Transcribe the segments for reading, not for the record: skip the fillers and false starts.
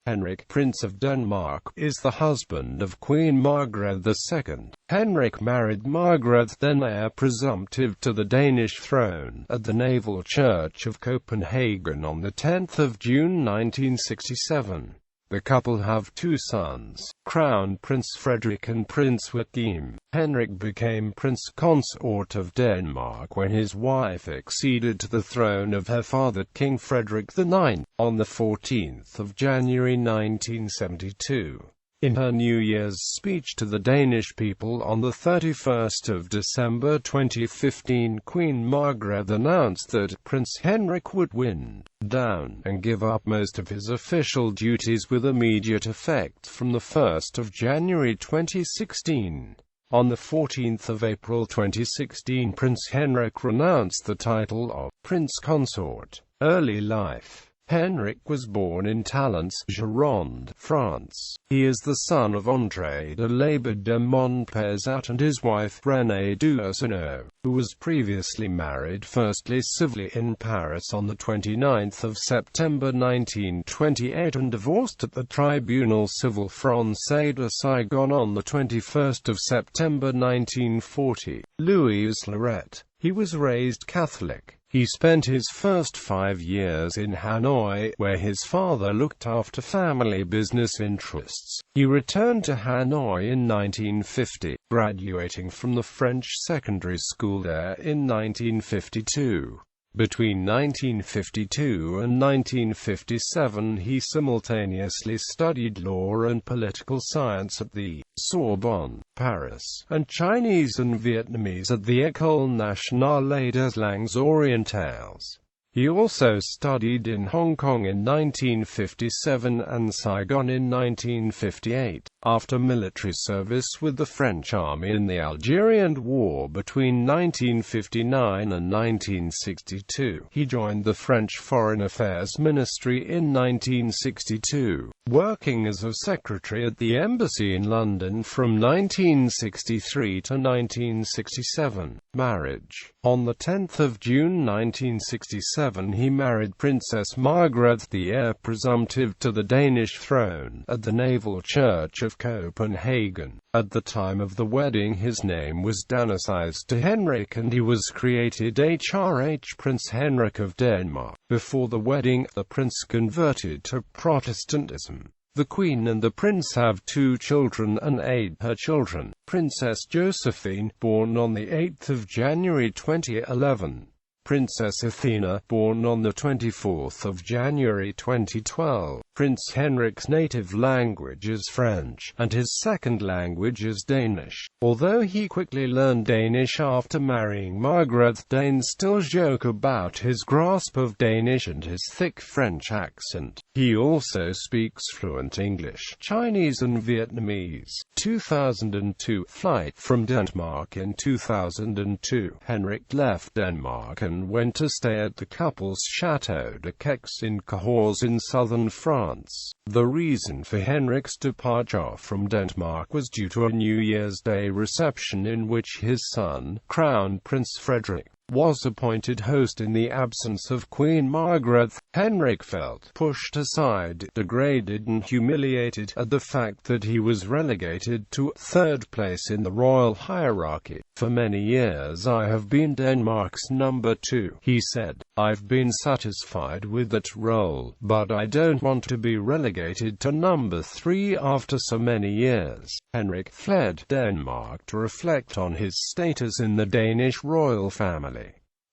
Henrik, Prince of Denmark, is the husband of Queen Margrethe II. Henrik married Margrethe, then heir presumptive to the Danish throne, at the Naval Church of Copenhagen on 10 June 1967. The couple have two sons, Crown Prince Frederik and Prince Joachim. Henrik became Prince Consort of Denmark when his wife acceded to the throne of her father King Frederick IX, on 14 January 1972. In her New Year's speech to the Danish people on 31 December 2015, Queen Margrethe announced that Prince Henrik would wind down and give up most of his official duties with immediate effect from 1 January 2016. On 14 April 2016, Prince Henrik renounced the title of Prince Consort. Early life. Henrik was born in Talence, Gironde, France. He is the son of André de Labat de Montpezat and his wife Renée Duversenot, who was previously married firstly civilly in Paris on 29 September 1928 and divorced at the Tribunal Civil Français de Saigon on 21 September 1940. Louise Lorette. He was raised Catholic. He spent his first 5 years in Hanoi, where his father looked after family business interests. He returned to Hanoi in 1950, graduating from the French secondary school there in 1952. Between 1952 and 1957 he simultaneously studied law and political science at the Sorbonne, Paris, and Chinese and Vietnamese at the École Nationale des Langues Orientales. He also studied in Hong Kong in 1957 and Saigon in 1958. After military service with the French army in the Algerian War between 1959 and 1962, he joined the French Foreign Affairs Ministry in 1962, working as a secretary at the embassy in London from 1963 to 1967. Marriage. On 10 June 1967 he married Princess Margrethe, the heir presumptive to the Danish throne, at the Naval Church of Copenhagen. At the time of the wedding his name was Danicized to Henrik and he was created HRH Prince Henrik of Denmark. Before the wedding, the prince converted to Protestantism. The Queen and the Prince have 2 children and 8 her children. Princess Josephine, born on 8 January 2011. Princess Athena, born on 24 January 2012. Prince Henrik's native language is French, and his second language is Danish. Although he quickly learned Danish after marrying Margrethe, Danes still joke about his grasp of Danish and his thick French accent. He also speaks fluent English, Chinese and Vietnamese. 2002 flight from Denmark. In 2002, Henrik left Denmark and went to stay at the couple's Château de Gex in Cahors in southern France. The reason for Henrik's departure from Denmark was due to a New Year's Day reception in which his son, Crown Prince Frederik, was appointed host in the absence of Queen Margrethe. Henrik felt pushed aside, degraded and humiliated at the fact that he was relegated to 3rd place in the royal hierarchy. For many years I have been Denmark's number 2, he said. I've been satisfied with that role, but I don't want to be relegated to number 3 after so many years. Henrik fled Denmark to reflect on his status in the Danish royal family.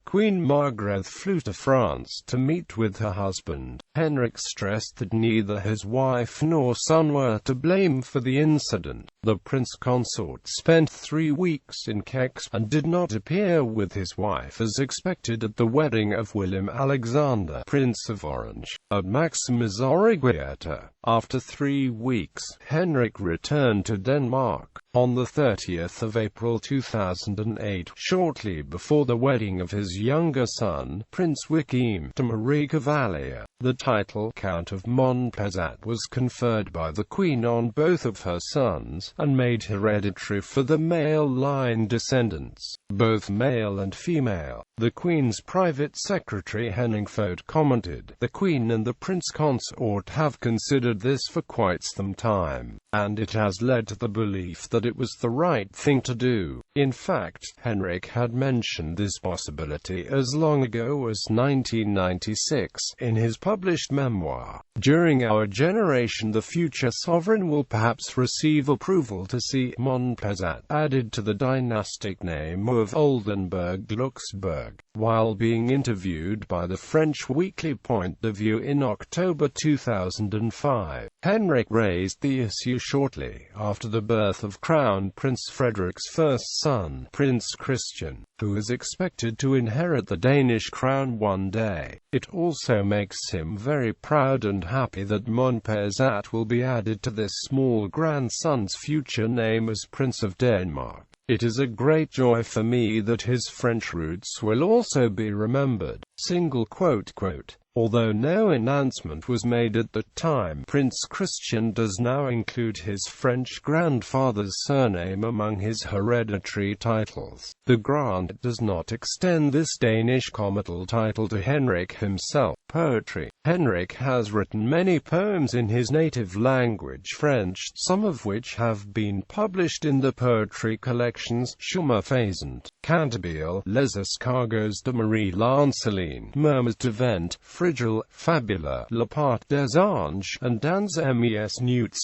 Queen Margrethe flew to France to meet with her husband. Henrik stressed that neither his wife nor son were to blame for the incident. The Prince Consort spent 3 weeks in Gex and did not appear with his wife as expected at the wedding of Willem Alexander, Prince of Orange, at Maximus Origueta. After 3 weeks, Henrik returned to Denmark. On 30 April 2008, shortly before the wedding of his younger son, Prince Joachim, to Marie Cavalier, the title Count of Montpezat was conferred by the Queen on both of her sons, and made hereditary for the male line descendants, both male and female. The Queen's private secretary Henning Fogt commented, "The Queen and the Prince Consort have considered this for quite some time, and it has led to the belief that it was the right thing to do." In fact, Henrik had mentioned this possibility as long ago as 1996, in his published memoir, "During our generation the future sovereign will perhaps receive approval to see Montpezat added to the dynastic name of Oldenburg-Luxembourg." While being interviewed by the French weekly Point de Vue in October 2005, Henrik raised the issue shortly after the birth of Crown Prince Frederik's first son, Prince Christian, who is expected to inherit the Danish crown one day. It also makes him very proud and happy that Montpezat will be added to this small grandson's future name as Prince of Denmark. "It is a great joy for me that his French roots will also be remembered." Although no announcement was made at the time, Prince Christian does now include his French grandfather's surname among his hereditary titles. The grant does not extend this Danish comital title to Henrik himself. Poetry. Henrik has written many poems in his native language French, some of which have been published in the poetry collections Chammerphasant, Cantabile, Les Escargots de Marie Lanceline, Murmurs de Vent, Frigil, Fabula, La Part des Anges, and Dans mes Nuits.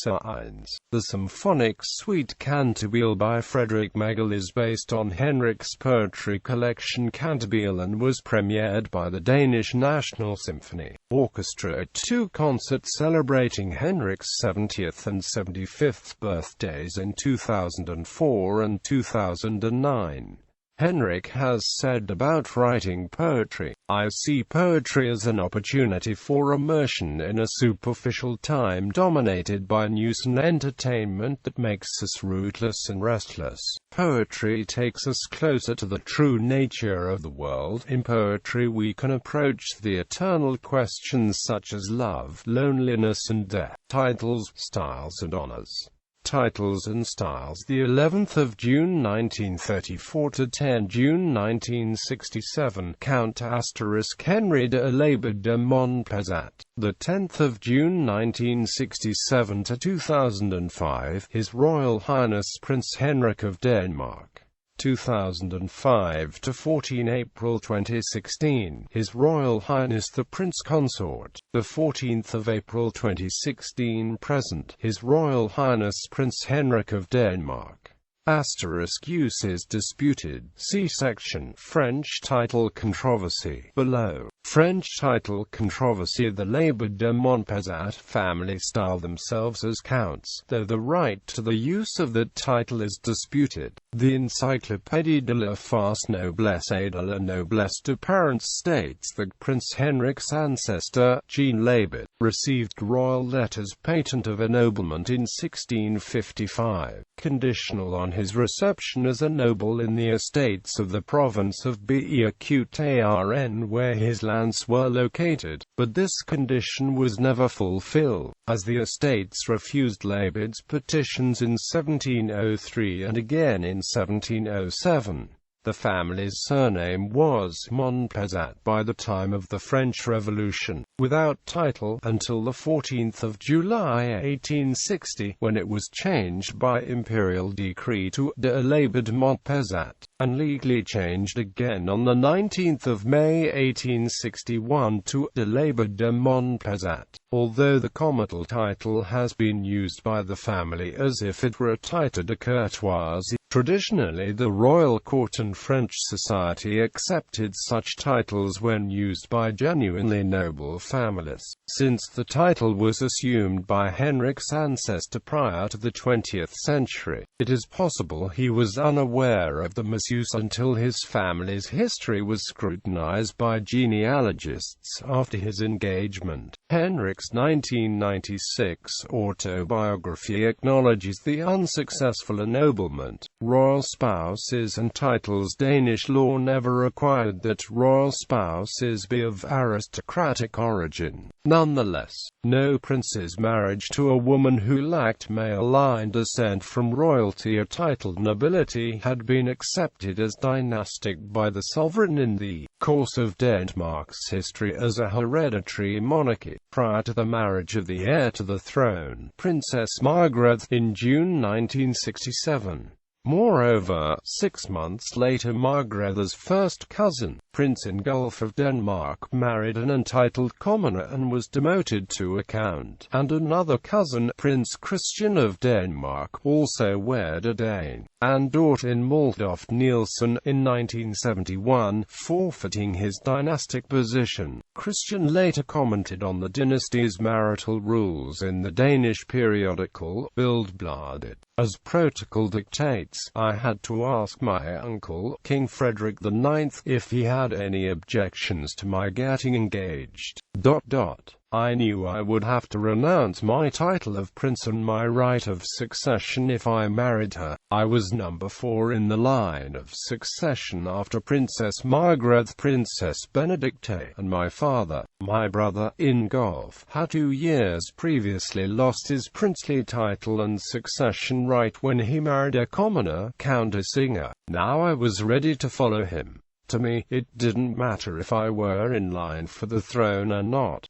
The symphonic suite Cantabile by Frederick Magal is based on Henrik's poetry collection Cantabile and was premiered by the Danish National Symphony Orchestra at two concerts celebrating Henrik's 70th and 75th birthdays in 2004 and 2009. Henrik has said about writing poetry, "I see poetry as an opportunity for immersion in a superficial time dominated by news and entertainment that makes us rootless and restless. Poetry takes us closer to the true nature of the world. In poetry we can approach the eternal questions such as love, loneliness and death." Titles, styles and honors. Titles and styles. The 11th of June 1934 to 10 June 1967, Count Henry de Alaba de Montpezat. The 10th of June 1967 to 2005, His Royal Highness Prince Henrik of Denmark. 2005 to 14 April 2016, His Royal Highness the Prince Consort. The 14th of April 2016 present, His Royal Highness Prince Henrik of Denmark. Asterisk use is disputed. See section French title controversy below. French title controversy. The Alaba de Montpezat family style themselves as counts, though the right to the use of that title is disputed. The Encyclopédie de la Farce Noblesse et de la Noblesse de Parents states that Prince Henrik's ancestor, Jean Alaba, received royal letters patent of ennoblement in 1655, conditional on his reception as a noble in the estates of the province of Bearn, where his lands were located, but this condition was never fulfilled, as the estates refused Alaba's petitions in 1703 and again in 1707. The family's surname was Montpezat by the time of the French Revolution, without title, until the 14th of July 1860, when it was changed by imperial decree to de Alaba de Montpezat, and legally changed again on the 19th of May 1861 to de Alaba de Montpezat. Although the comital title has been used by the family as if it were a titre de courtoisie, traditionally the royal court and French society accepted such titles when used by genuinely noble families. Since the title was assumed by Henrik's ancestor prior to the 20th century, it is possible he was unaware of the misuse until his family's history was scrutinized by genealogists after his engagement. Henrik's 1996 autobiography acknowledges the unsuccessful ennoblement, royal spouses and titles. Danish law never required that royal spouses be of aristocratic origin. Nonetheless, no prince's marriage to a woman who lacked male line descent from royalty or titled nobility had been accepted as dynastic by the sovereign in the course of Denmark's history as a hereditary monarchy. Prior to the marriage of the heir to the throne, Princess Margrethe, in June 1967. Moreover, 6 months later, Margrethe's first cousin, Prince Ingolf of Denmark, married an entitled commoner and was demoted to a count, and another cousin, Prince Christian of Denmark, also wed a Dane, and Dortin Moldoft Nielsen, in 1971, forfeiting his dynastic position. Christian later commented on the dynasty's marital rules in the Danish periodical, Billed-Bladet. As protocol dictates, I had to ask my uncle, King Frederick IX, if he had any objections to my getting engaged. I knew I would have to renounce my title of prince and my right of succession if I married her. I was number 4 in the line of succession after Princess Margrethe. Princess Benedicte, and my father, my brother, Ingolf, had 2 years previously lost his princely title and succession right when he married a commoner, Countess Inge. Now I was ready to follow him. To me, it didn't matter if I were in line for the throne or not.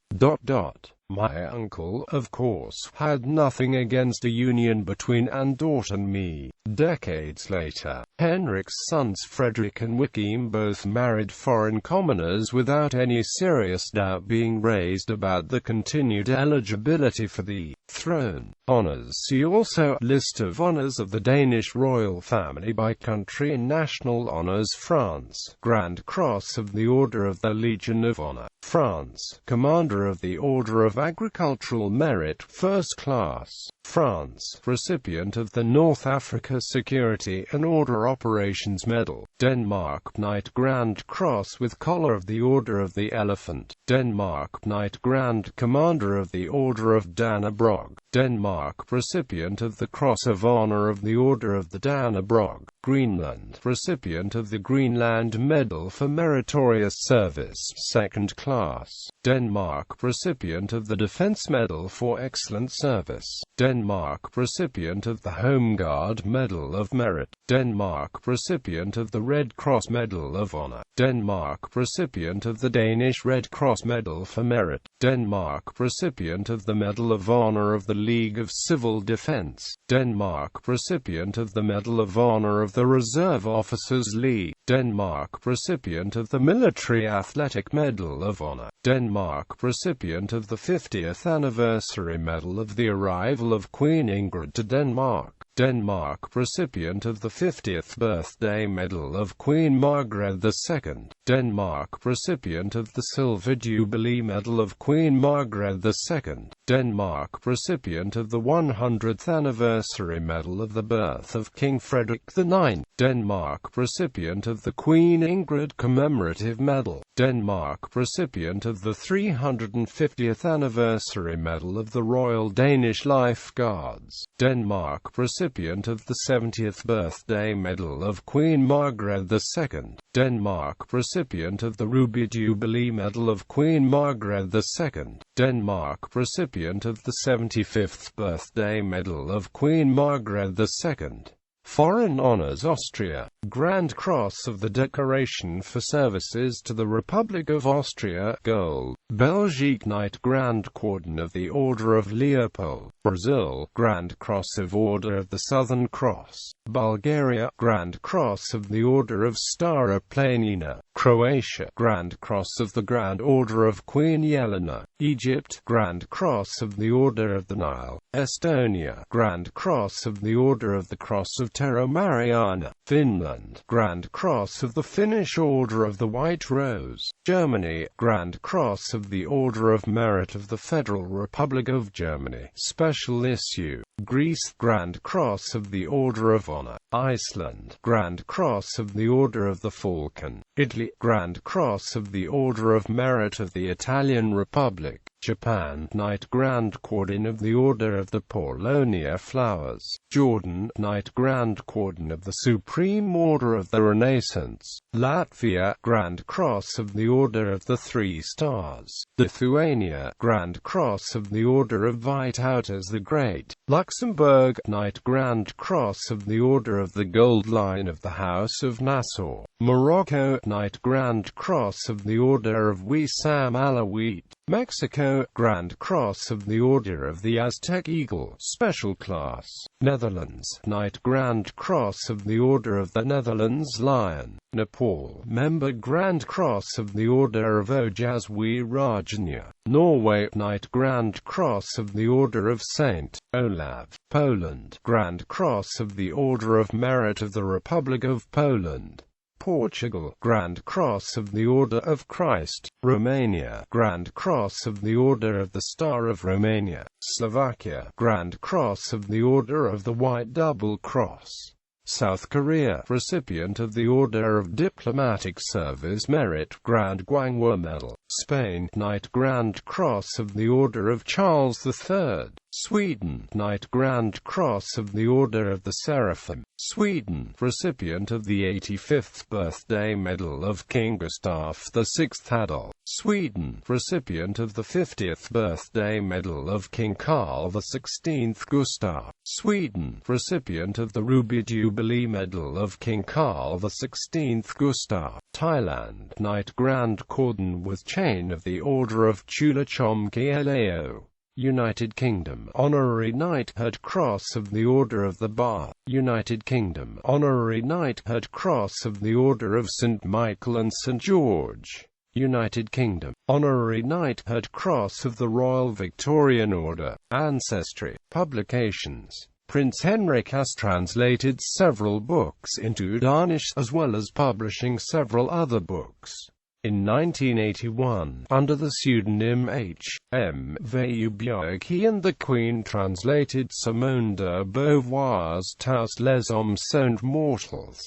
My uncle, of course, had nothing against a union between Andort and me. Decades later, Henrik's sons Frederik and Joachim both married foreign commoners without any serious doubt being raised about the continued eligibility for the throne. Honours. See also, List of honours of the Danish royal family by country. National honours. France, Grand Cross of the Order of the Legion of Honour. France, Commander of the Order of Agricultural Merit, First Class. France, recipient of the North Africa Security and Order Operations Medal. Denmark, Knight Grand Cross with Collar of the Order of the Elephant. Denmark, Knight Grand Commander of the Order of Dannebrog. Denmark, recipient of the Cross of Honor of the Order of the Dannebrog. Greenland, recipient of the Greenland Medal for Meritorious Service, Second Class. Denmark, recipient of the Defense Medal for Excellent Service. Denmark, recipient of the Home Guard Medal of Merit. Denmark, recipient of the Red Cross Medal of Honor. Denmark, recipient of the Danish Red Cross Medal for Merit. Denmark, recipient of the Medal of Honor of the League of Civil Defense. Denmark, recipient of the Medal of Honor of the Reserve Officers League. Denmark, recipient of the Military Athletic Medal of Honor. Denmark, recipient of the 50th Anniversary Medal of the Arrival of Queen Ingrid to Denmark. Denmark, recipient of the 50th Birthday Medal of Queen Margrethe II. Denmark, recipient of the Silver Jubilee Medal of Queen Margrethe II. Denmark, recipient of the 100th Anniversary Medal of the Birth of King Frederick IX. Denmark, recipient of the Queen Ingrid Commemorative Medal. Denmark, recipient of the 350th Anniversary Medal of the Royal Danish Life Guards. Denmark, recipient of the 70th Birthday Medal of Queen Margrethe II. Denmark, recipient of the Ruby Jubilee Medal of Queen Margrethe II. Denmark, recipient of the 75th Birthday Medal of Queen Margrethe II. Foreign honours. Austria, Grand Cross of the Decoration for Services to the Republic of Austria, Gold. Belgique, Knight Grand Cordon of the Order of Leopold. Brazil, Grand Cross of Order of the Southern Cross. Bulgaria, Grand Cross of the Order of Stara Planina. Croatia, Grand Cross of the Grand Order of Queen Yelena. Egypt, Grand Cross of the Order of the Nile. Estonia, Grand Cross of the Order of the Cross of Terra Mariana. Finland, Grand Cross of the Finnish Order of the White Rose. Germany, Grand Cross of the Order of Merit of the Federal Republic of Germany. Special issue. Greece, Grand Cross of the Order of Honor. Iceland, Grand Cross of the Order of the Falcon. Italy, Grand Cross of the Order of Merit of the Italian Republic. Japan, Knight Grand Cordon of the Order of the Paulownia Flowers. Jordan, Knight Grand Cordon of the Supreme Order of the Renaissance. Latvia, Grand Cross of the Order of the Three Stars. Lithuania, Grand Cross of the Order of Vytautas the Great. Luxembourg, Knight Grand Cross of the Order of the Gold Lion of the House of Nassau. Morocco, Knight Grand Cross of the Order of Wissam Alawite. Mexico, Grand Cross of the Order of the Aztec Eagle, Special Class. Netherlands, Knight Grand Cross of the Order of the Netherlands Lion. Nepal, Member Grand Cross of the Order of Ojaswi Rajanya. Norway, Knight Grand Cross of the Order of Saint Olav. Poland, Grand Cross of the Order of Merit of the Republic of Poland. Portugal, Grand Cross of the Order of Christ. Romania, Grand Cross of the Order of the Star of Romania. Slovakia, Grand Cross of the Order of the White Double Cross. South Korea, recipient of the Order of Diplomatic Service Merit, Grand Gwangwa Medal. Spain, Knight Grand Cross of the Order of Charles III. Sweden, Knight Grand Cross of the Order of the Seraphim. Sweden, recipient of the 85th Birthday Medal of King Gustav VI Adolf. Sweden, recipient of the 50th Birthday Medal of King Carl XVI Gustav. Sweden, recipient of the Ruby Jubilee Medal of King Carl XVI Gustav. Thailand, Knight Grand Cordon with Chain of the Order of Chulachom Kieleo. United Kingdom, Honorary Knighthood Cross of the Order of the Bath. United Kingdom, Honorary Knighthood Cross of the Order of St. Michael and St. George. United Kingdom, Honorary Knighthood Cross of the Royal Victorian Order. Ancestry. Publications. Prince Henrik has translated several books into Danish, as well as publishing several other books. In 1981, under the pseudonym H.M. Vauberg, he and the Queen translated Simone de Beauvoir's Tous les hommes sont mortels.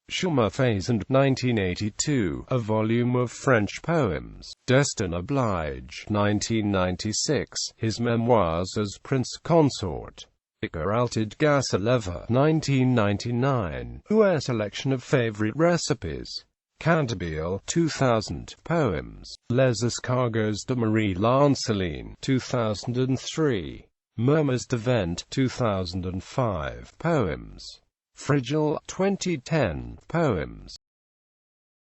Schummerfase and 1982, a volume of French poems. Destin Oblige, 1996, his memoirs as Prince Consort. Geralted Gasaleva, 1999, a selection of favorite recipes. Cantabile, 2000, poems. Les Escargots de Marie Lanceline, 2003. Murmurs de Vent, 2005, poems. Frigil, 2010, poems.